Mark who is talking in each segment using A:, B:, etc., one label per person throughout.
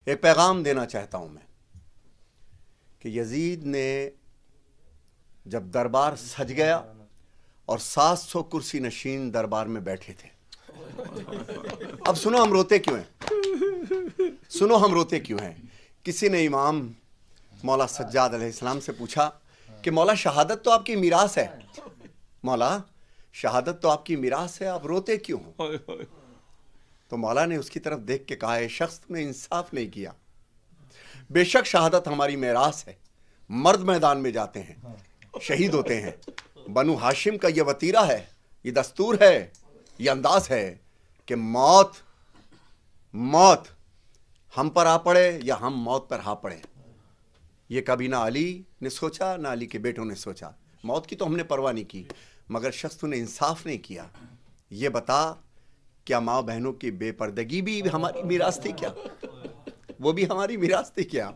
A: ایک پیغام دینا چاہتا ہوں میں کہ یزید نے جب دربار سج گیا اور 700 کرسی نشین دربار میں بیٹھے تھے. اب سنو ہم روتے کیوں ہیں. کسی نے امام مولا سجاد علیہ السلام سے پوچھا کہ مولا شہادت تو آپ کی میراث ہے، آپ روتے کیوں ہو؟ تو مولا نے اس کی طرف دیکھ کے کہا اے شخص تم نے انصاف نہیں کیا. بے شک شہادت ہماری میراث ہے. مرد میدان میں جاتے ہیں، شہید ہوتے ہیں. بنو ہاشم کا یہ وتیرہ ہے، یہ دستور ہے، یہ انداز ہے کہ موت ہم پر آ پڑے یا ہم موت پر آ پڑے. یہ کبھی نہ علی نے سوچا نہ علی کے بیٹوں نے سوچا. موت کی تو ہم نے پرواہ نہیں کی، مگر شخص تو نے انصاف نہیں کیا. یہ بتا کیا ماں بہنوں کی بے پردگی بھی ہماری میراث تھی کیا؟ وہ بھی ہماری میراث تھی کیا؟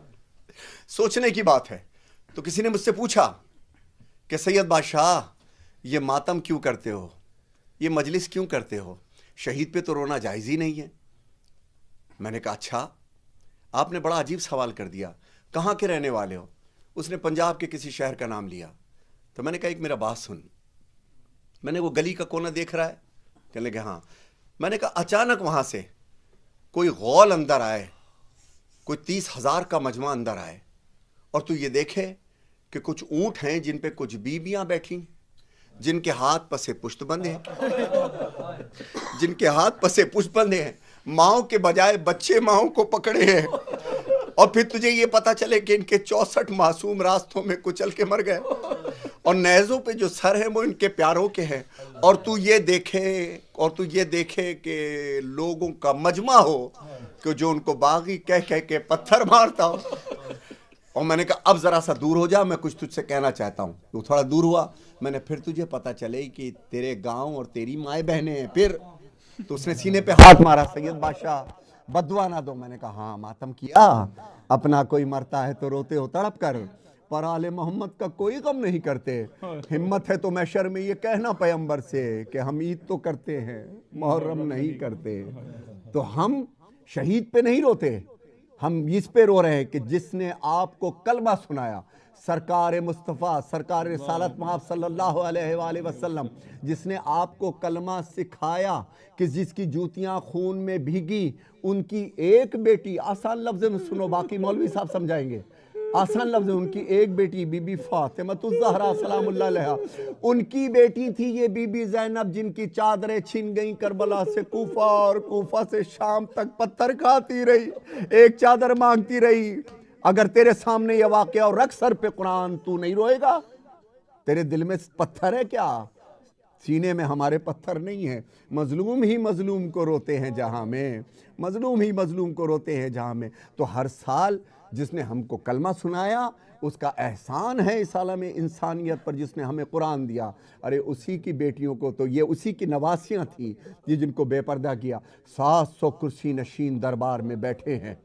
A: سوچنے کی بات ہے. تو کسی نے مجھ سے پوچھا کہ سید بادشاہ یہ ماتم کیوں کرتے ہو، یہ مجلس کیوں کرتے ہو، شہید پہ تو رونا جائز ہی نہیں ہے. میں نے کہا اچھا آپ نے بڑا عجیب سوال کر دیا، کہاں کے رہنے والے ہو؟ اس نے پنجاب کے کسی شہر کا نام لیا. تو میں نے کہا ایک میرا بات سن. میں نے وہ گلی کا کونا دیکھ رہا ہے؟ کہنے لگے ہاں. میں نے کہا اچانک وہاں سے کوئی غول اندر آئے، کوئی 30,000 کا مجمع اندر آئے، اور تو یہ دیکھے کہ کچھ اونٹ ہیں جن پہ کچھ بیویاں بیٹھی، جن کے ہاتھ پسے پشت بندھے ہیں، ماؤں کے بجائے بچے ماؤں کو پکڑے ہیں، اور پھر تجھے یہ پتا چلے کہ ان کے 64 معصوم راستوں میں کچل کے مر گئے، اور نیزوں پہ جو سر ہیں وہ ان کے پیاروں کے ہیں، اور تو یہ دیکھے کہ لوگوں کا مجمع ہو کہ جو ان کو باغی کہہ کے پتھر مارتا ہو. اور میں نے کہا اب ذرا سا دور ہو جا، میں کچھ تجھ سے کہنا چاہتا ہوں. وہ تھوڑا دور ہوا. میں نے پھر تجھے پتا چلے کہ تیرے گاؤں اور تیری مائیں بہنیں ہیں. پھر تو اس نے سینے پہ ہاتھ مارا، سید بادشاہ بددعا نہ دو. میں نے کہا ہاں ماتم کیا، اپنا کوئی مرتا ہے تو روتے ہو تڑپ کر، پر آل محمد کا کوئی غم نہیں کرتے. ہمت ہے تو محشر میں یہ کہنا پیغمبر سے کہ ہم عید تو کرتے ہیں، محرم نہیں کرتے. تو ہم شہید پہ نہیں روتے، ہم اس پہ رو رہے ہیں کہ جس نے آپ کو کلمہ سنایا، سرکار مصطفیٰ سرکار رسالت محمد صلی اللہ علیہ وآلہ وسلم، جس نے آپ کو کلمہ سکھایا، کہ جس کی جوتیاں خون میں بھیگی، ان کی ایک بیٹی، آسان لفظ میں سنو باقی مولوی صاحب سمجھائیں گے، آسان لفظ ان کی ایک بیٹی بی بی فاطمہ الزہرا سلام اللہ علیہا، ان کی بیٹی تھی یہ بی بی زینب، جن کی چادریں چھن گئیں کربلا سے کوفہ، اور کوفہ سے شام تک پتھر کھاتی رہی، ایک چادر مانگتی رہی. اگر تیرے سامنے یہ واقعہ اور رکھ سر پہ قرآن، تو نہیں روئے گا؟ تیرے دل میں پتھر ہے کیا؟ سینے میں ہمارے پتھر نہیں ہیں. مظلوم ہی مظلوم کو روتے ہیں جہاں میں. تو ہر سال جس نے ہم کو کلمہ سنایا، اس کا احسان ہے اس عالم انسانیت پر، جس نے ہمیں قرآن دیا. ارے اسی کی بیٹیوں کو تو، یہ اسی کی نواسیاں تھیں جن کو بے پردہ کیا. 700 کرسی نشین دربار میں بیٹھے ہیں،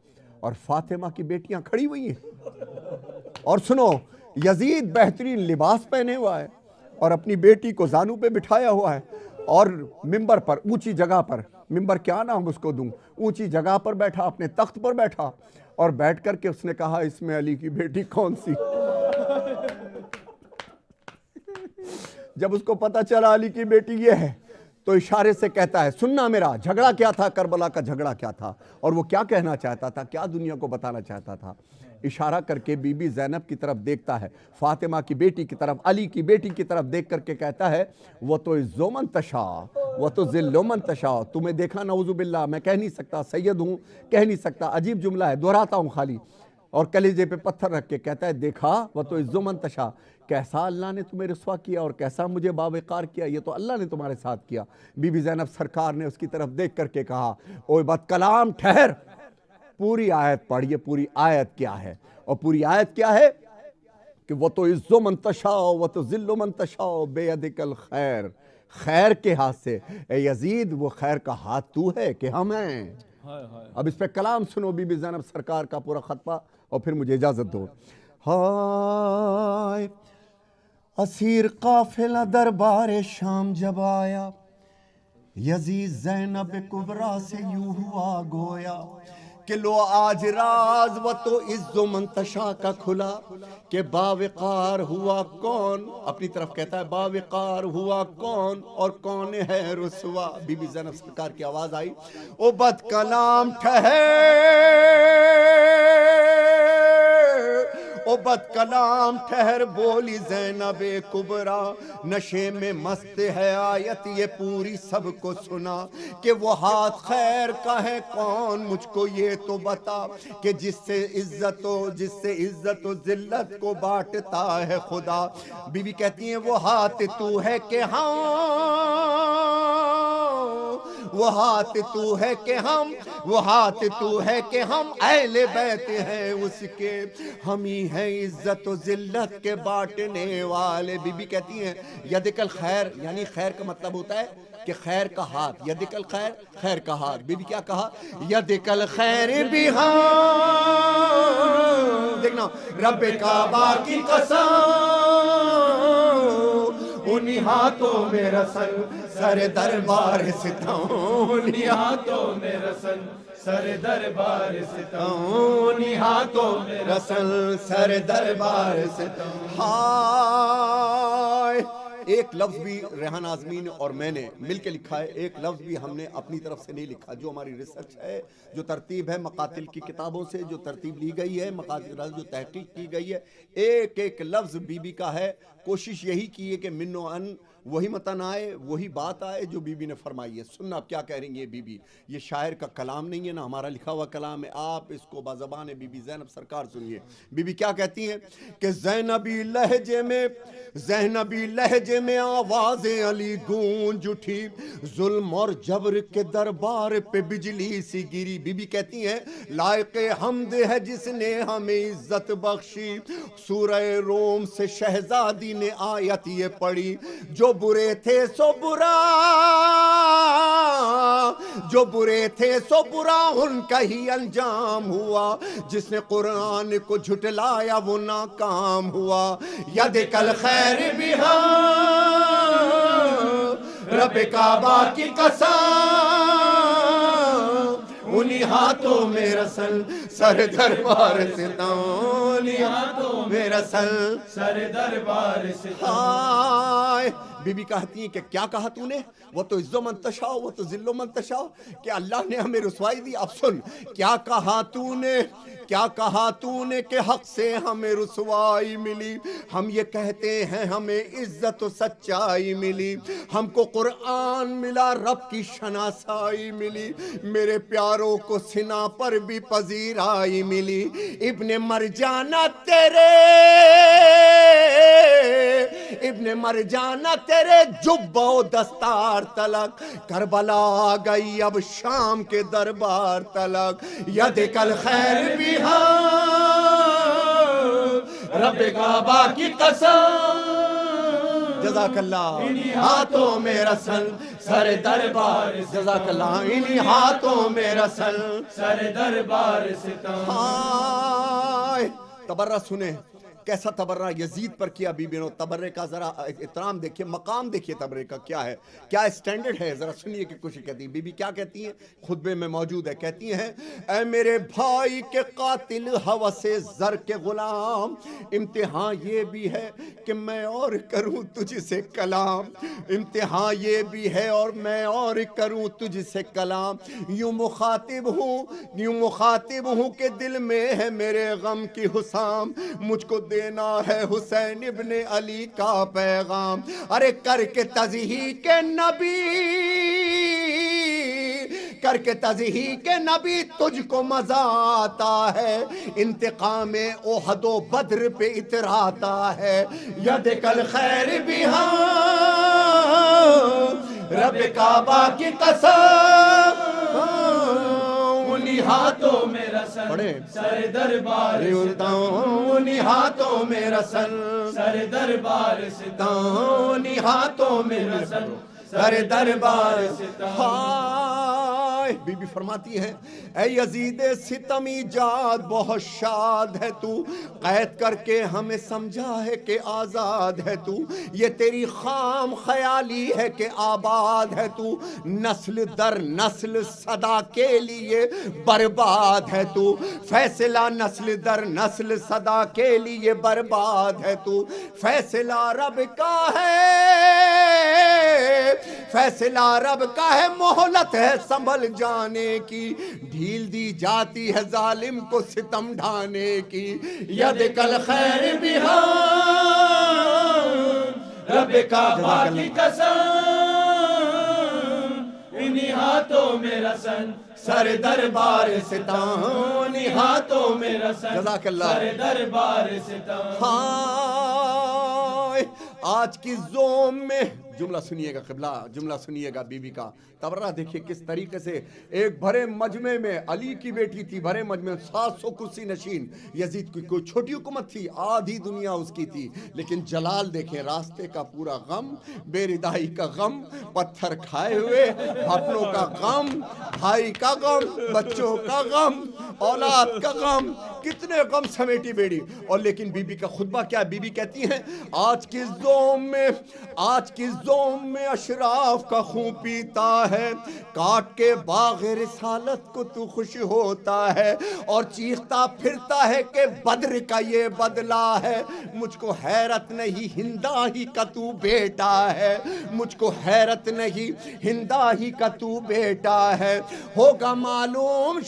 A: اور فاطمہ کی بیٹیاں کھڑی ہوئی ہیں. اور سنو، یزید بہترین لباس پہنے ہوا ہے، اور اپنی بیٹی کو زانو پہ بٹھایا ہوا ہے، اور ممبر پر، اونچی جگہ پر، ممبر کیا نام اس کو دوں، اونچی جگہ پر بیٹھا، اپنے تخت پر بیٹھا، اور بیٹھ کر کے اس نے کہا اس میں علی کی بیٹی کون سی؟ جب اس کو پتا چلا علی کی بیٹی یہ ہے، تو اشارے سے کہتا ہے سننا میرا جھگڑا کیا تھا، کربلا کا جھگڑا کیا تھا، اور وہ کیا کہنا چاہتا تھا، کیا دنیا کو بتانا چاہتا تھا. اشارہ کر کے بی بی زینب کی طرف دیکھتا ہے، فاطمہ کی بیٹی کی طرف، علی کی بیٹی کی طرف دیکھ کر کے کہتا ہے وہ تو عزو من تشاء وہ تو ذلو من تشاء. تمہیں دیکھا نعوذ باللہ، میں کہہ نہیں سکتا، سید ہوں کہہ نہیں سکتا، عجیب جملہ ہے، دہراتا ہوں خالی. اور کلیجے پہ پتھر رکھ کے کہتا ہے دیکھا وہ تو عزو من تشاء، کیسا اللہ نے تمہیں رسوا کیا اور کیسا مجھے باوقار کیا، یہ تو اللہ نے تمہارے ساتھ کیا. بی بی زینب سرکار نے اس کی طرف دیکھ کر کے کہا اوہ بد کلام ٹھہر، پوری آیت پڑھ. یہ پوری آیت کیا ہے؟ اور پوری آیت کیا ہے کہ وہ تو عزو من تشاء وہ تو ذلو من تشاء بیدک الخیر، خیر کے ہاتھ سے. اے یزید وہ خیر کا ہاتھ تو ہے کہ ہم ہیں؟ اب اس پہ کلام سنو بی بی زینب سرکار کا پورا خطبہ، اور پھر مجھے اجازت دو. ہائے اسیر قافلہ دربار شام جب آیا، یزید زینب کبریٰ سے یوں ہوا گویا کہ لو آج راز و تو عز و منتشا کا کھلا کہ باوقار ہوا کون، اپنی طرف کہتا ہے باوقار ہوا کون اور کون ہے رسوا۔ بی بی زینب سرکار کی آواز آئی، او بد کلام ٹھہر، او بد کلام ٹھہر بولی زینب کبرا، نشے میں مست ہے آیت یہ پوری سب کو سنا، کہ وہ ہاتھ خیر کا ہے کون مجھ کو یہ تو بتا، کہ جس سے عزت و ذلت کو بانٹتا ہے خدا۔ بی بی کہتی ہیں وہ ہاتھ تو ہے کہ ہاں، وہ ہاتھ تو ہے کہ ہم، وہ ہاتھ تو ہے کہ ہم اہل بیت ہیں اس کے، ہم ہی ہیں عزت و ذلت کے بانٹنے والے۔ بی بی کہتی ہیں یدک الخیر، یعنی خیر کا مطلب ہوتا ہے کہ خیر کا ہاتھ، یدک الخیر خیر کا ہاتھ۔ بی بی کیا کہا؟ یدک الخیر بھی ہاں، دیکھنا رب کعبہ کی قسم، انہی ہاتھوں میں رسل سر دربار ستاؤں، انہی ہاتھوں میں رسل سر دربار ستاؤں، انہی ہاتھوں میں رسل سر دربار ستاؤں۔ ہائے، ایک لفظ بھی ریحان اعظمی نے اور میں نے مل کے لکھا ہے، ایک لفظ بھی ہم نے اپنی طرف سے نہیں لکھا، جو ہماری ریسرچ ہے، جو ترتیب ہے مقاتل کی کتابوں سے، جو ترتیب لی گئی ہے مقاتل جو تحقیق کی گئی ہے، ایک ایک لفظ بی بی کا ہے۔ کوشش یہی کی ہے کہ من و ان وہی متن آئے، وہی بات آئے جو بی بی نے فرمائی ہے۔ سننا اب کیا کہہ رہی ہیں بی بی، یہ شاعر کا کلام نہیں ہے نہ ہمارا لکھا ہوا کلام ہے، آپ اس کو بزبان بی بی زینب سرکار سنیے۔ بی بی کیا کہتی ہیں کہ زینبی لہجے میں آواز علی گونج اٹھی، ظلم اور جبر کے دربار پہ بجلی سی گری۔ بی بی کہتی ہیں لائق حمد ہے جس نے ہمیں عزت بخشی، سورہ روم سے شہزادی نے آیت یہ پڑھی، جو برے تھے سو برا، جو برے تھے سو برا ان کا ہی انجام ہوا، جس نے قرآن کو جھٹلایا وہ ناکام ہوا۔ یدک الخیر بھی ہاں، رب کعبہ کی قسم، انہی ہاتھوں میں رسل سر دربار ستاؤں، انہی ہاتھوں میں رسل سر دربار ستاؤں۔ بی بی کہتی ہیں کہ کیا کہا تو نے، وہ تو عز و منتشا، وہ تو ذل و منتشا، کہ اللہ نے ہمیں رسوائی دی۔ اب سن کیا کہا تو نے، کیا کہا تو نے کہ حق سے ہمیں رسوائی ملی، ہم یہ کہتے ہیں ہمیں عزت و سچائی ملی، ہم کو قرآن ملا رب کی شناسائی ملی، میرے پیاروں کو سنا پر بھی پذیرائی ملی، ابن مرجانہ تیرے، ابن مرجانہ تیرے جبہ و دستار تلک، کربلا آ گئی اب شام کے دربار تلک، یدک الخیر بھی ہاں، رب کعبہ کی قسم، جزاک اللہ، انہی ہاتھوں میں رسل سر دربار، جزاک اللہ، انہی ہاتھوں میں رسل سر دربار ستاؤں۔ ہائے، تبرہ سنیں کیسا تبرہ یزید پر کیا بی بی نے، تبرے کا ذرا احترام دیکھیے، مقام دیکھیے تبرے کا کیا ہے، کیا اسٹینڈرڈ ہے، ذرا سنیے کہ کچھ کہتی ہیں بی بی، کیا کہتی ہیں، خطبے میں موجود ہے، کہتی ہیں اے میرے بھائی کے قاتل ہوس زر کے غلام، امتحان یہ بھی ہے کہ میں اور کروں تجھ سے کلام، امتحان یہ بھی ہے اور میں اور کروں تجھ سے کلام، یوں مخاطب ہوں کہ دل میں ہے میرے غم کی حسام، مجھ کو دینا ہے حسین ابن علی کا پیغام، ارے کر کے تضحیق نبی، کر کے تضحیق نبی تجھ کو مزہ آتا ہے، انتقام احد و بدر پہ اتراتا ہے، یدک الخیر بھی ہاں، رب کعبہ کی قسم، انہی ہاتھوں میں رسل سر دربار ستاؤں، انہی ہاتھوں میں رسل سر دربار ستاؤں، انہی ہاتھوں میں رسل سر دربار ستاؤں۔ بی بی فرماتی ہے اے یزید ستمی جاد بہت شاد ہے تو، قید کر کے ہمیں سمجھا ہے کہ آزاد ہے تو، یہ تیری خام خیالی ہے کہ آباد ہے تو، نسل در نسل صدا کے لیے برباد ہے تو، فیصلہ نسل در نسل صدا کے لیے برباد ہے تو، فیصلہ رب کا ہے، فیصلہ رب کا ہے، مہلت ہے سنبھل جانے کی، ڈھیل دی جاتی ہے ظالم کو ستم ڈھانے کی، ید کل خیر بہا
B: رب کعبہ کی قسم، انہی ہاتھوں میں رسن
A: سر دربار ستم،
B: انہی ہاتھوں میں رسن
A: جزاک اللہ۔
B: سر دربار ستم۔
A: ہاں آج کی زوم میں جملہ سنیے گا قبلہ، جملہ سنیے گا بی بی کا تبرہ دیکھیے کس طریقے سے ایک بھرے مجمع میں، علی کی بیٹی تھی، بھرے مجمع 700 کرسی نشین، یزید کی کوئی چھوٹی حکومت تھی، آدھی دنیا اس کی تھی، لیکن جلال دیکھیں، راستے کا پورا غم، بے ردائی کا غم، پتھر کھائے ہوئے، اپنوں کا غم، بھائی کا غم، بچوں کا غم، اولاد کا غم، کتنے غم سمیٹی بیڑی، اور لیکن بی بی کا خطبہ کیا ہے؟ بی بی کہتی ہیں آج کی زوم میں اشراف کا خون پیتا ہے، کاٹ کے باغ رسالت کو تو خوش ہوتا ہے، اور چیختا پھرتا ہے کہ بدر کا یہ بدلہ ہے، مجھ کو حیرت نہیں ہندا ہی کا تو بیٹا ہے، مجھ کو حیرت نہیں ہندا ہی کا تو بیٹا ہے، ہوگا معلوم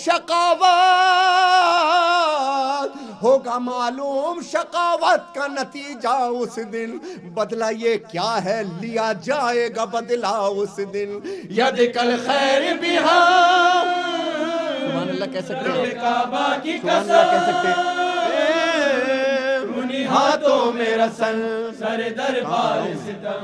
A: شقاوت کا نتیجہ اس دن، بدلہ یہ کیا ہے لیا جائے گا بدلہ اس دن، ید کل خیر بہا سبحان اللہ کہہ سکتے ہیں،
B: رب کعبہ کی
A: سبحان اللہ کہہ سکتے ہیں،
B: انہی
A: ہاتھوں میں رسل
B: سر دربار ستم،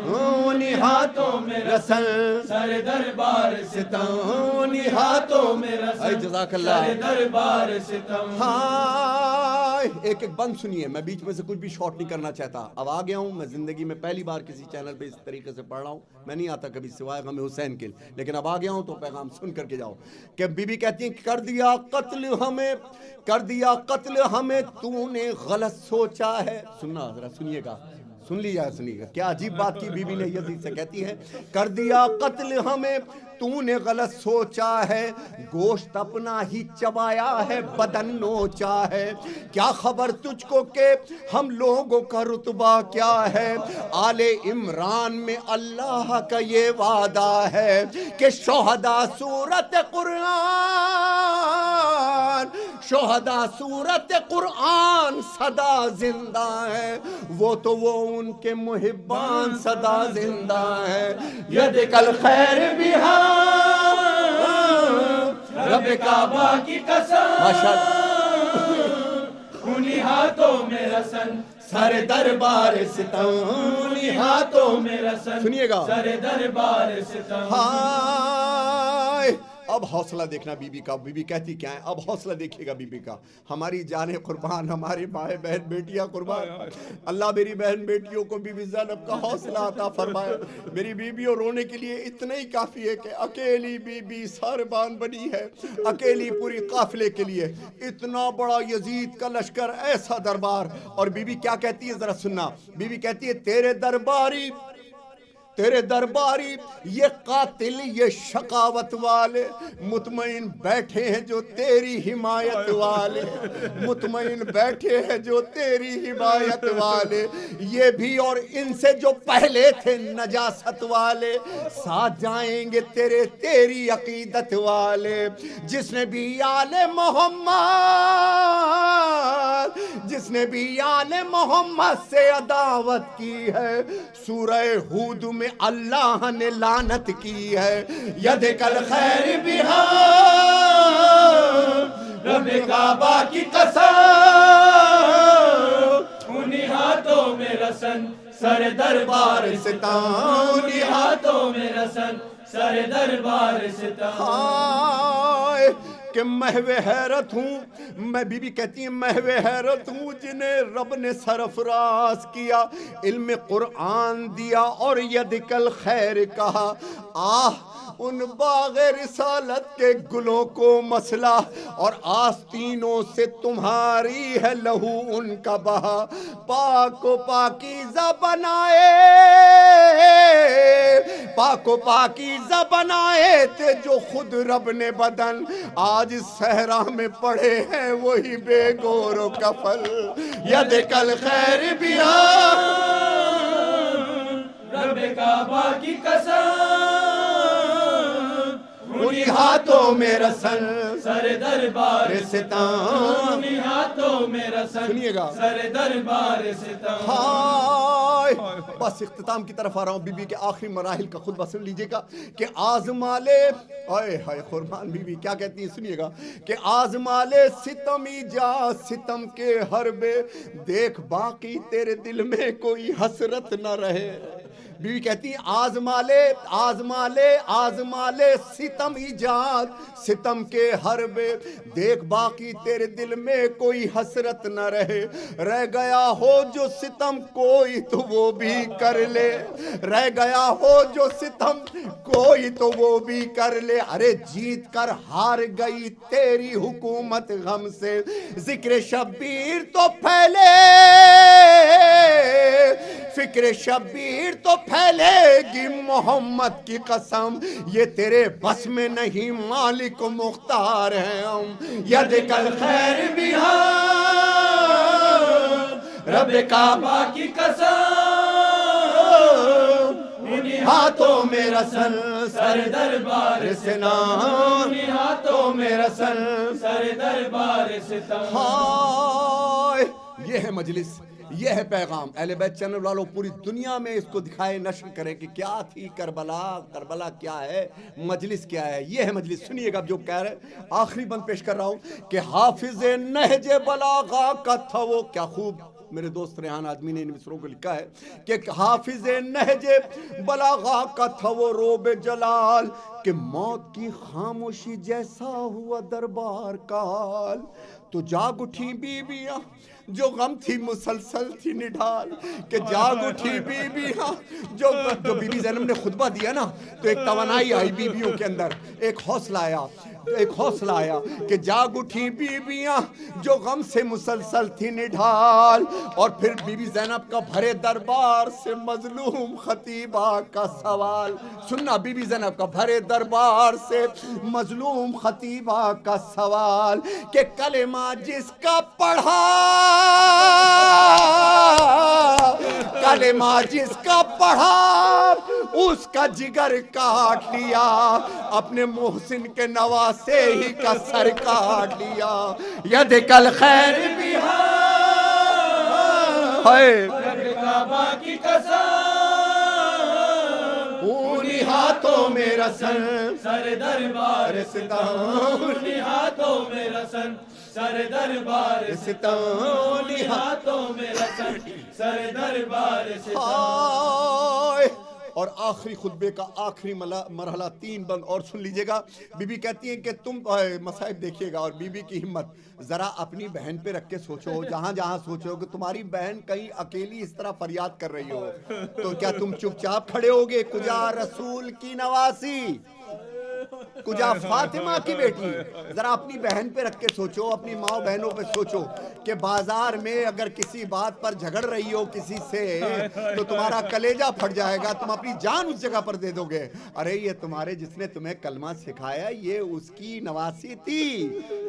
A: انہی ہاتھوں میں رسل
B: سر دربار ستم،
A: انہی ہاتھوں
B: میں
A: اے
B: رسن
A: جزاک اللہ۔
B: سر دربار ستم۔
A: ہاں ایک ایک بند سنیے، میں بیچ میں سے کچھ بھی شارٹ نہیں کرنا چاہتا، اب آ گیا ہوں میں زندگی میں پہلی بار کسی چینل پہ اس طریقے سے پڑھ رہا ہوں، میں نہیں آتا کبھی سوائے غم حسین کے، لیکن اب آ گیا ہوں تو پیغام سن کر کے جاؤ کہ بی بی کہتی ہیں کر دیا قتل ہمیں تو نے غلط سوچا ہے، سننا ذرا سنیے گا، سن لیجیے گا کیا عجیب بات کی بی بی نے یزید سے، کہتی ہے کر دیا قتل ہمیں تو نے غلط سوچا ہے، گوشت اپنا ہی چبایا ہے بدن نوچا ہے، کیا خبر تجھ کو کہ ہم لوگوں کا رتبہ کیا ہے، آل عمران میں اللہ کا یہ وعدہ ہے کہ شہداء سورت قرآن صدا زندہ ہے، وہ تو وہ ان کے محبان صدا زندہ ہے، ید کل خیر بہا
B: رب کعبہ کی قسم،
A: ماشاءاللہ،
B: انہی ہاتھوں میں رسن
A: سر دربار ستم،
B: انہی ہاتھوں میں رسن
A: سنیے گا،
B: سر دربار ستم۔
A: ہائے اب حوصلہ دیکھنا بی بی کا، بی بی کہتی کیا ہے، اب حوصلہ دیکھیے گا بی بی کا، ہماری جانیں قربان، ہماری مائیں بہن بیٹیاں قربان، اللہ میری بہن بیٹیوں کو بی بی زینب کا حوصلہ عطا فرمائے، میری بیویوں رونے کے لیے اتنا ہی کافی ہے کہ اکیلی بی بی ساربان بنی ہے، اکیلی پوری قافلے کے لیے، اتنا بڑا یزید کا لشکر، ایسا دربار، اور بی بی کیا کہتی ہے ذرا سننا، بی بی کہتی ہے تیرے درباری یہ قاتل یہ شقاوت والے مطمئن بیٹھے ہیں جو تیری حمایت والے، مطمئن بیٹھے ہیں جو تیری حمایت والے، یہ بھی اور ان سے جو پہلے تھے نجاست والے، ساتھ جائیں گے تیری عقیدت والے، جس نے بھی آل محمد سے عداوت کی ہے، سورہ ہود میں اللہ نے لعنت کی ہے، ید کل خیر بہا
B: رب کعبہ کی قسم، انہی ہاتھوں میں رسن سر دربار ستم، انہی ہاتھوں میں رسن سر دربار ستم۔
A: کہ محو حیرت ہوں میں، بی بی کہتی ہیں محو حیرت ہوں جنہیں رب نے سرفراز کیا، علم قرآن دیا اور یدکل خیر کہا، آہ ان باغ رسالت کے گلوں کو مسئلہ، اور آستینوں سے تمہاری ہے لہو ان کا بہا، پاک و پاکیزہ بنائے، پاک و پاکیزہ بنائے تھے جو خود رب نے بدن، آج صحرا میں پڑے ہیں وہی بے گور و کفل، یدکل خیر بیا
B: رب کعبہ کی قسم،
A: انہی ہاتھوں میں رسن
B: سر دربار
A: ستم،
B: انہی ہاتھوں میں رسن
A: سنیے گا
B: سر دربار ستم۔
A: ہائے، بس اختتام کی طرف آ رہا ہوں، بی بی کے آخری مراحل کا خود بسن لیجئے گا کہ آزما لے، ہائے ہائے قربان بی بی کیا کہتی ہیں سنیے گا کہ آزما لے ستمی جا ستم کے حربے، دیکھ باقی تیرے دل میں کوئی حسرت نہ رہے، بی بی کہتی ہیں آزما لے آزما لے آزما لے ستم ایجاد ستم کے حربے، دیکھ باقی تیرے دل میں کوئی حسرت نہ رہے، رہ گیا ہو جو ستم کوئی تو وہ بھی کر لے، رہ گیا ہو جو ستم کوئی تو وہ بھی کر لے، ارے جیت کر ہار گئی تیری حکومت غم سے، ذکر شبیر تو پھیلے، فکر شبیر تو پھیلے گی محمد کی قسم، یہ تیرے بس میں نہیں مالک و مختار ہیں ہم، یدکل خیر بہا رب کعبہ
B: کی قسم، انہی
A: ہاتھوں میں رسن
B: سر دربار
A: سنان،
B: انہی ہاتھوں میں رسن سر دربار ستم۔
A: ہائے یہ ہے مجلس، یہ ہے پیغام، اہل بیت چینل والوں پوری دنیا میں اس کو دکھائے، نشر کریں کہ کیا تھی کربلا، کربلا کیا ہے، مجلس کیا ہے، یہ ہے مجلس۔ سنیے گا جو کہہ رہے، آخری بند پیش کر رہا ہوں کہ حافظ نہج بلاغہ کا تھا وہ، کیا خوب میرے دوست ریحان آدمی نے ان مصروں کو لکھا ہے کہ حافظ نہج بلاغہ کا تھا وہ روب جلال، کہ موت کی خاموشی جیسا ہوا دربار کا حال، تو جاگ اٹھی بیویاں جو غم تھی مسلسل تھی نڈھال، کہ جاگ اٹھی بیویاں جو بی بی زینب نے خطبہ دیا نا تو ایک توانائی آئی بیویوں کے اندر، ایک حوصلہ آیا، ایک حوصلہ آیا کہ جاگ اٹھی بیویاں جو غم سے مسلسل تھی نڈھال، اور پھر بی بی زینب کا بھرے دربار سے مظلوم خطیبہ کا سوال، سننا بی بی زینب کا بھرے دربار سے مظلوم خطیبہ کا سوال، کہ کلمہ جس کا پڑھا، کلمہ جس کا پڑھا اس کا جگر کاٹ لیا، اپنے محسن کے نواسے ہی کا سر کاٹ لیا، یدکل خیر بہا
B: رب کعبہ کی قسم،
A: انہی ہاتھوں میں رسن
B: سر دربار
A: ستم،
B: انہی ہاتھوں میں رسن سر دربار
A: ستم،
B: انہی ہاتھوں میں رسن سر دربار ستم۔
A: ہائے، اور آخری خطبے کا آخری مرحلہ 3 بند اور سن لیجئے گا، بی بی کہتی ہیں کہ تم مصائب دیکھیے گا، اور بی بی کی ہمت ذرا اپنی بہن پہ رکھ کے سوچو، جہاں جہاں سوچو کہ تمہاری بہن کہیں اکیلی اس طرح فریاد کر رہی ہو تو کیا تم چپ چاپ کھڑے ہوگے؟ کجا رسول کی نواسی، کجا فاطمہ کی بیٹی، ذرا اپنی بہن پہ رکھ کے سوچو، اپنی ماں بہنوں پہ سوچو کہ بازار میں اگر کسی بات پر جھگڑ رہی ہو کسی سے تو تمہارا کلیجہ پھٹ جائے گا، تم اپنی جان اس جگہ پر دے دو گے، ارے یہ تمہارے جس نے تمہیں کلمہ سکھایا یہ اس کی نواسی تھی،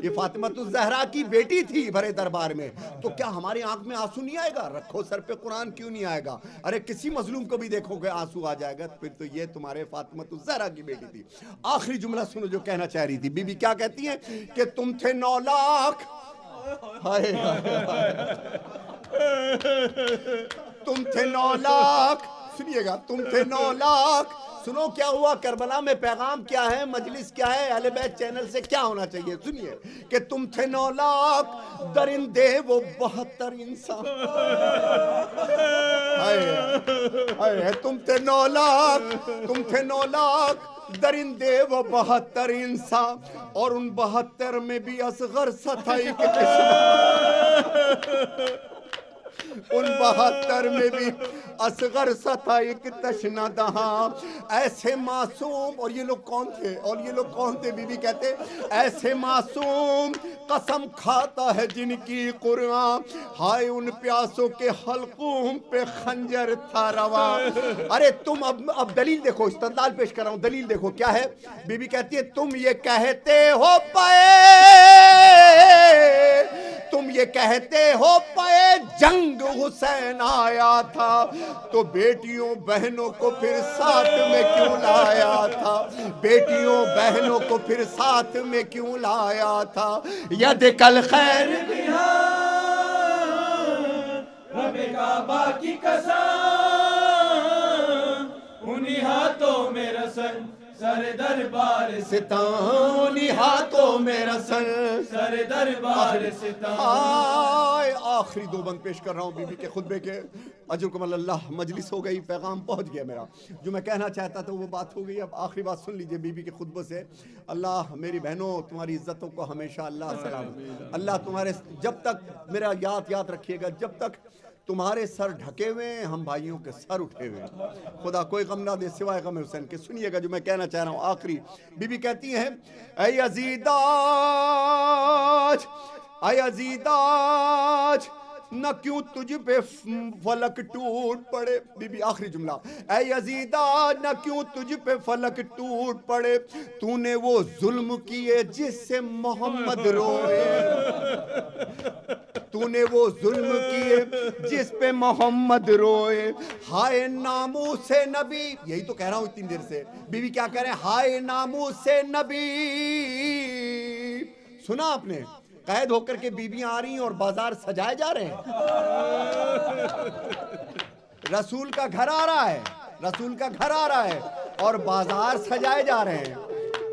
A: یہ فاطمہ الزہرا کی بیٹی تھی بھرے دربار میں، تو کیا ہماری آنکھ میں آنسو نہیں آئے گا؟ رکھو سر پہ قرآن، کیوں نہیں آئے گا؟ ارے کسی مظلوم کو بھی دیکھو گے آنسو آ جائے گا، پھر تو یہ تمہارے فاطمہ الزہرا کی بیٹی تھی۔ آخری جملہ سنو جو کہنا چاہ رہی تھی، بی بی کیا کہتی ہیں کہ تم تھے 9 لاکھ، ہائے تم تھے 9 لاکھ، سنیے گا تم تھے 9 لاکھ، سنو کیا ہوا کربلا میں، پیغام کیا ہے، مجلس کیا ہے، اہل بیت چینل سے کیا ہونا چاہیے، سنیے کہ تم تھے 9 لاکھ درندے وہ 72 انسان، ہائے تم تھے 9 لاکھ، تم تھے 9 لاکھ درندے و 72 انسان، اور ان 72 میں بھی اصغر سا تھا ایک ان 72 میں بھی اصغر سا تھا ایک تشنہ دہاں، ایسے معصوم، اور یہ لوگ کون تھے؟ اور یہ لوگ کون تھے؟ بی بی کہتے ایسے معصوم قسم کھاتا ہے جن کی قرآن، ہائے ان پیاسوں کے حلقوم پہ خنجر تھا روا۔ ارے تم اب دلیل دیکھو، استدلال پیش کر رہا ہوں، دلیل دیکھو کیا ہے۔ بی بی کہتی ہے تم یہ کہتے ہو تم یہ کہتے ہو پے جنگ حسین آیا تھا، تو بیٹیوں بہنوں کو پھر ساتھ میں کیوں لایا تھا؟ بیٹیوں بہنوں کو پھر ساتھ میں کیوں لایا تھا؟ ید کل خیر
B: رب کعبہ کی قسم، انہی ہاتھوں میں رسن سر دربار
A: ستاں، انہی ہاتھوں میں رسن
B: سر دربار ستاں۔
A: ہائے آخری 2 بند پیش کر رہا ہوں بی بی کے خطبے کے، اجرکم اللہ، مجلس ہو گئی، پیغام پہنچ گیا میرا، جو میں کہنا چاہتا تھا وہ بات ہو گئی۔ اب آخری بات سن لیجئے بی بی کے خطبے سے۔ اللہ میری بہنوں تمہاری عزتوں کو ہمیشہ اللہ سلام، اللہ تمہارے، جب تک میرا یاد رکھیے گا، جب تک تمہارے سر ڈھکے ہوئے ہیں ہم بھائیوں کے سر اٹھے ہوئے ہیں، خدا کوئی غم نہ دے سوائے غم حسین کے۔ سنیے گا جو میں کہنا چاہ رہا ہوں آخری۔ بی بی کہتی ہیں اے یزیداج، اے یزیداج، نہ کیوں تجھ پہ فلک ٹوٹ پڑے، بی بی آخری جملہ، اے یزیداج نہ کیوں تجھ پہ فلک ٹوٹ پڑے، تو نے وہ ظلم کیے جس سے محمد روئے، تو نے وہ ظلم کیے جس پہ محمد روئے، ہائے ناموس نبی، یہی تو کہہ رہا ہوں اتنی دیر سے، بی بی کیا کہہ رہے ہیں؟ ہائے ناموس نبی۔ سنا آپ نے؟ قید ہو کر کے بیویاں آ رہی ہیں اور بازار سجائے جا رہے ہیں، رسول کا گھر آ رہا ہے، رسول کا گھر آ رہا ہے اور بازار سجائے جا رہے ہیں۔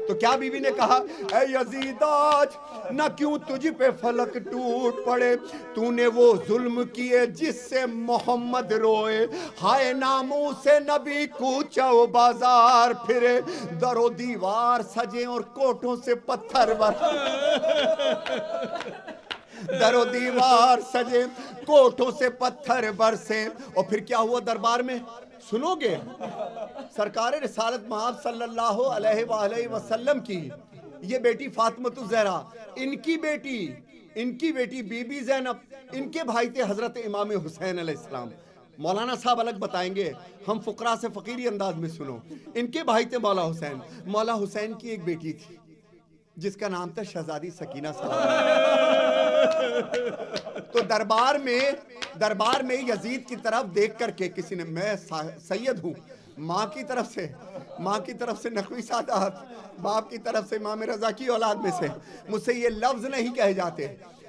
A: تو کیا بی بی نے کہا اے یزیداج نہ کیوں تجھ پہ فلک ٹوٹ پڑے، تو نے وہ ظلم کیے جس سے محمد روئے، ہائے ناموس نبی کوچہ و بازار پھرے، در و دیوار سجے اور کوٹوں سے پتھر در و دیوار سجے کوٹوں سے پتھر برسے۔ اور پھر کیا ہوا دربار میں سنو گے؟ سرکار رسالت مآب صلی اللہ علیہ وآلہ وسلم کی یہ بیٹی فاطمۃ الزہرا، ان کی بیٹی بی بی زینب، ان کے بھائی تھے حضرت امام حسین علیہ السلام۔ مولانا صاحب الگ بتائیں گے، ہم فقراء سے فقیری انداز میں سنو۔ ان کے بھائی تھے مولا حسین، مولا حسین کی ایک بیٹی تھی جس کا نام تھا شہزادی سکینہ سلام۔ تو دربار میں یزید کی طرف دیکھ کر کے کسی نے، میں سید ہوں، ماں کی طرف سے نقوی سادات، باپ کی طرف سے امام رضا کی اولاد میں سے، مجھ سے یہ لفظ نہیں کہے جاتے،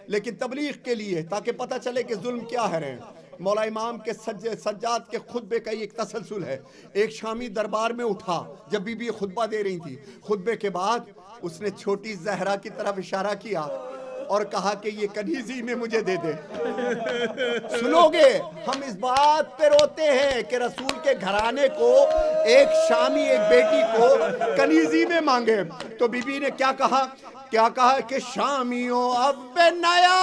A: لیکن تبلیغ کے لیے تاکہ پتہ چلے کہ ظلم کیا ہے۔ مولا امام کے سجاد کے خطبے کا ایک تسلسل ہے۔ ایک شامی دربار میں اٹھا جب بی بی خطبہ دے رہی تھی، خطبے کے بعد اس نے چھوٹی زہرا کی طرف اشارہ کیا اور کہا کہ یہ کنیزی میں مجھے دے دے۔ سنو گے؟ ہم اس بات پہ روتے ہیں کہ رسول کے گھرانے کو ایک شامی ایک بیٹی کو کنیزی میں مانگے، تو بی بی نے کیا کہا کہ شامیوں اب پہ نیا،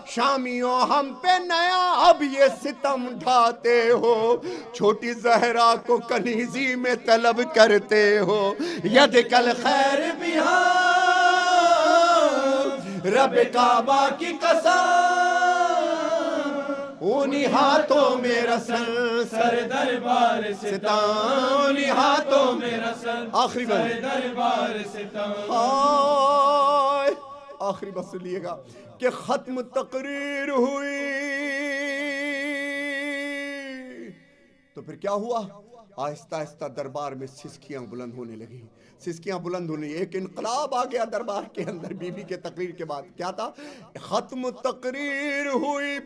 A: شامیوں ہم پہ نیا اب یہ ستم ڈھاتے ہو، چھوٹی زہرا کو کنیزی میں طلب کرتے ہو، ید کل خیر بہار رب کعبہ کی قسم، انہی ہاتھوں میں رسن
B: سر دربار ستاں،
A: انہی ہاتھوں میں
B: رسن
A: آخری
B: سر
A: بات،
B: دربار ستاں۔
A: آخری بات سنیے گا کہ ختم تقریر ہوئی تو پھر کیا ہوا؟ آہستہ آہستہ دربار میں سسکیاں بلند ہونے لگیں، ایک انقلاب آ گیا دربار کے اندر۔ بی بی کے تقریر کے بعد کیا تھا؟ ختم تقریر ہوئی،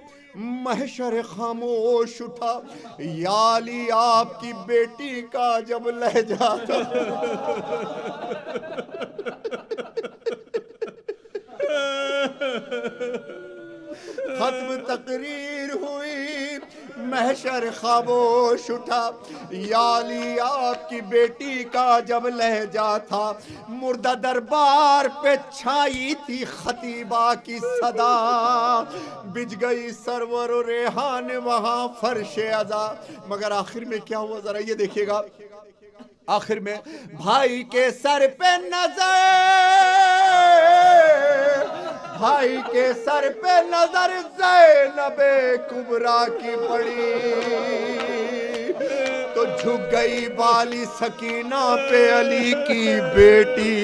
A: محشر خاموش اٹھا، یا علی آپ کی بیٹی کا جب لہجہ تھا، ختم تقریر ہوئی، محشر خاموش اٹھا. یا علی آپ کی بیٹی کا جب لہجہ تھا, مردہ دربار پہ چھائی تھی خطیبہ کی صدا. بج گئی سرور و ریحان وہاں فرش عزا. مگر آخر میں کیا ہوا ذرا یہ دیکھیے گا. آخر میں بھائی کے سر پہ نظر, بھائی کے سر پہ نظر زینب کبریٰ کی پڑی, تو جھک گئی بالی سکینہ پہ علی کی بیٹی.